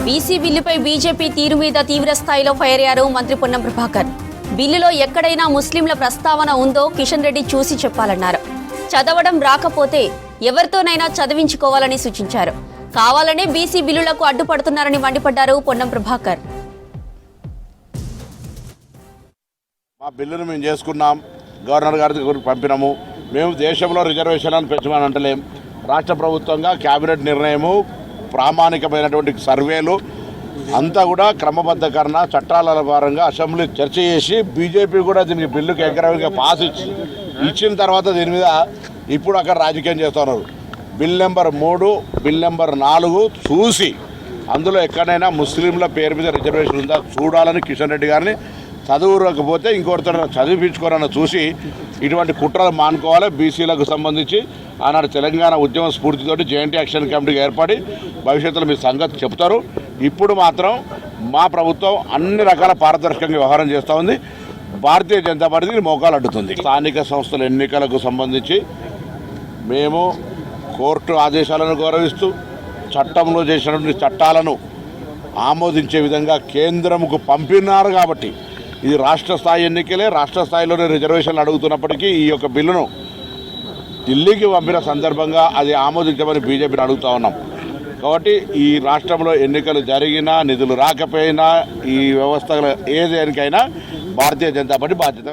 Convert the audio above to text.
BC బిల్లుపై BJP తీరు మీద తీవ్ర స్థాయిలో ఫైర్ అయ్యారు మంత్రి పొన్నం ప్రభాకర్. బిల్లులో ఎక్కడైనా ముస్లింల ప్రస్తావన ఉందో కిషన్ రెడ్డి చూసి చెప్పాలన్నారు. చదవడం రాకపోతే ఎవరితోనైనా చదివించుకోవాలని సూచించారు. కావాలనే బీసీ బిల్లులకు అడ్డుపడుతున్నారని మండిపడ్డారు పొన్నం ప్రభాకర్. మా బిల్లును మేము చేసుకున్నాం, గవర్నర్ గారికి పంపినాము. మేము దేశంలో రిజర్వేషన్లను పెంచమని అంటలేం. రాష్ట్ర ప్రభుత్వంగా కేబినెట్ నిర్ణయము, ప్రామాణికమైనటువంటి సర్వేలు అంతా కూడా క్రమబద్ధకరణ చట్టాల పరంగా అసెంబ్లీ చర్చ చేసి బీజేపీ కూడా దీనికి బిల్లుకి ఏకగ్రీవంగా పాస్ ఇచ్చిన తర్వాత దీని మీద ఇప్పుడు అక్కడ రాజకీయం చేస్తున్నారు. బిల్ నెంబర్ 3, బిల్ నెంబర్ 4 చూసి అందులో ఎక్కడైనా ముస్లింల పేరు మీద రిజర్వేషన్ ఉందా చూడాలని కిషన్ రెడ్డి గారిని, చదువుకోకపోతే ఇంకొకరితో చదివించుకోవాలని చూసి ఇటువంటి కుట్రలు మానుకోవాలి. బీసీలకు సంబంధించి ఆనాడు తెలంగాణ ఉద్యమ స్ఫూర్తితోటి జాయింట్ యాక్షన్ కమిటీకి ఏర్పడి భవిష్యత్తులో మీ సంగతి చెప్తారు. ఇప్పుడు మాత్రం మా ప్రభుత్వం అన్ని రకాల పారదర్శకంగా వ్యవహారం చేస్తూ ఉంది. భారతీయ జనతా పార్టీకి మోకాలు అడ్డుతుంది. స్థానిక సంస్థల ఎన్నికలకు సంబంధించి మేము కోర్టు ఆదేశాలను గౌరవిస్తూ చట్టంలో చేసినటువంటి చట్టాలను ఆమోదించే విధంగా కేంద్రంకు పంపినారు. కాబట్టి ఇది రాష్ట్ర స్థాయి ఎన్నికలే, రాష్ట్ర స్థాయిలోనే రిజర్వేషన్లు అడుగుతున్నప్పటికీ ఈ యొక్క బిల్లును ఢిల్లీకి పంపిన సందర్భంగా అది ఆమోదించమని బీజేపీని అడుగుతూ ఉన్నాం. కాబట్టి ఈ రాష్ట్రంలో ఎన్నికలు జరిగినా, నిధులు రాకపోయినా, ఈ వ్యవస్థ ఏదేనికైనా భారతీయ జనతా పార్టీ బాధ్యత.